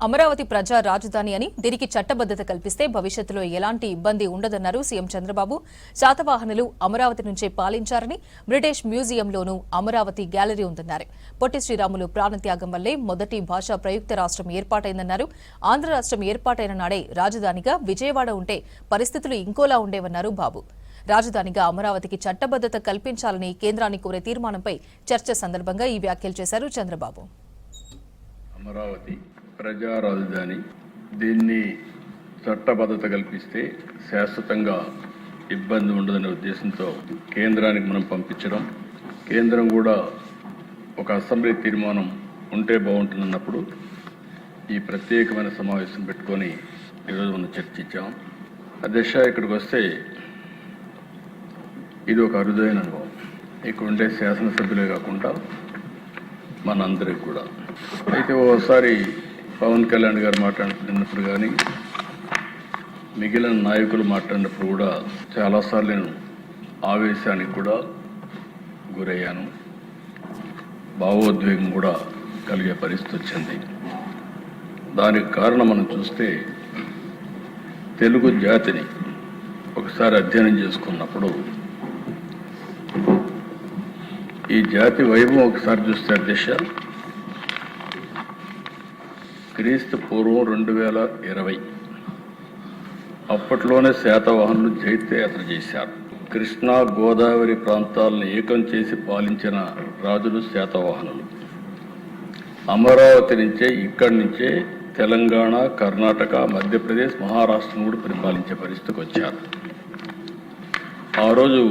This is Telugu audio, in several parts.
అమరావతి ప్రజా రాజధాని అని దీనికి చట్టబద్దత కల్పిస్తే భవిష్యత్తులో ఎలాంటి ఇబ్బంది ఉండదన్నారు సీఎం చంద్రబాబు. శాతవాహనులు అమరావతి నుంచే పాలించారని, బ్రిటిష్ మ్యూజియంలోనూ అమరావతి గ్యాలరీ ఉందన్నారు. పొట్టి శ్రీరాములు ప్రాణత్యాగం వల్లే మొదటి భాషా ప్రయుక్త రాష్ట్రం ఏర్పాటైందన్నారు. ఆంధ్ర రాష్ట్రం ఏర్పాటైన నాడే రాజధానిగా విజయవాడ ఉంటే పరిస్థితులు ఇంకోలా ఉండేవన్నారు బాబు. రాజధానిగా అమరావతికి చట్టబద్దత కల్పించాలని కేంద్రాన్ని కోరే తీర్మానంపై చర్చ సందర్భంగా ఈ వ్యాఖ్యలు చేశారు చంద్రబాబు. అమరావతి ప్రజా రాజధాని, దీన్ని చట్టబద్ధత కల్పిస్తే శాశ్వతంగా ఇబ్బంది ఉండదనే ఉద్దేశంతో కేంద్రానికి మనం పంపించడం, కేంద్రం కూడా ఒక అసెంబ్లీ తీర్మానం ఉంటే బాగుంటుందన్నప్పుడు ఈ ప్రత్యేకమైన సమావేశం పెట్టుకొని ఈరోజు మనం చర్చించాం. అధ్యక్ష, ఇక్కడికి వస్తే ఇది ఒక అరుదైన అనుభవం. ఇక్కడ ఉండే శాసనసభ్యులే కాకుండా మనందరికి కూడా. అయితే ఓసారి పవన్ కళ్యాణ్ గారు మాట్లాడుతున్నప్పుడు కానీ మిగిలిన నాయకులు మాట్లాడినప్పుడు కూడా చాలాసార్లు నేను ఆవేశానికి కూడా గురయ్యాను, భావోద్వేగం కూడా కలిగే పరిస్థితి వచ్చింది. దానికి కారణం మనం చూస్తే తెలుగు జాతిని ఒకసారి అధ్యయనం చేసుకున్నప్పుడు ఈ జాతి వైభవం ఒకసారి చూస్తే అధ్యక్ష, క్రీస్తు పూర్వం 2020 అప్పట్లోనే శాతవాహనులు జైత్యయాత్ర చేశారు. కృష్ణా గోదావరి ప్రాంతాలను ఏకం చేసి పాలించిన రాజులు శాతవాహనులు. అమరావతి నుంచే, ఇక్కడి నుంచే తెలంగాణ, కర్ణాటక, మధ్యప్రదేశ్, మహారాష్ట్రను కూడా పరిపాలించే పరిస్థితికి వచ్చారు. ఆ రోజు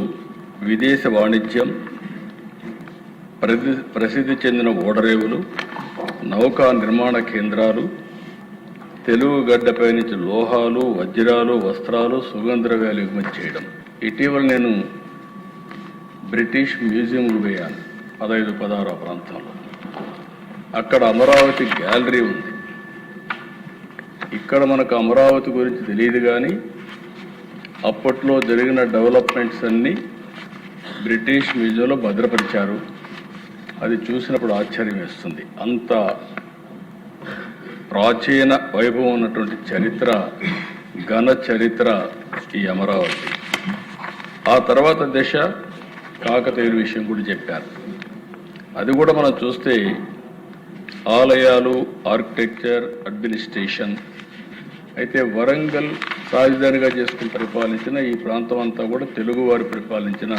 విదేశ వాణిజ్యం, ప్రసిద్ధి చెందిన ఓడరేవులు, నౌకా నిర్మాణ కేంద్రాలు, తెలుగు గడ్డపై నుంచి లోహాలు, వజ్రాలు, వస్త్రాలు, సుగంధద్రవ్యాలు ఎగుమతి చేయడం. ఇటీవల నేను బ్రిటిష్ మ్యూజియంకు పోయాను 15-16 ప్రాంతంలో. అక్కడ అమరావతి గ్యాలరీ ఉంది. ఇక్కడ మనకు అమరావతి గురించి తెలియదు, కానీ అప్పట్లో జరిగిన డెవలప్మెంట్స్ అన్నీ బ్రిటిష్ మ్యూజియంలో భద్రపరిచారు. అది చూసినప్పుడు ఆశ్చర్యం వేస్తుంది. అంత ప్రాచీన వైభవం ఉన్నటువంటి చరిత్ర, ఘన చరిత్ర ఈ అమరావతి. ఆ తర్వాత దశ కాకతీయుల విషయం కూడా చెప్పారు. అది కూడా మనం చూస్తే ఆలయాలు, ఆర్కిటెక్చర్, అడ్మినిస్ట్రేషన్. అయితే వరంగల్ రాజధానిగా చేసుకుని పరిపాలించిన ఈ ప్రాంతం అంతా కూడా తెలుగువారు పరిపాలించిన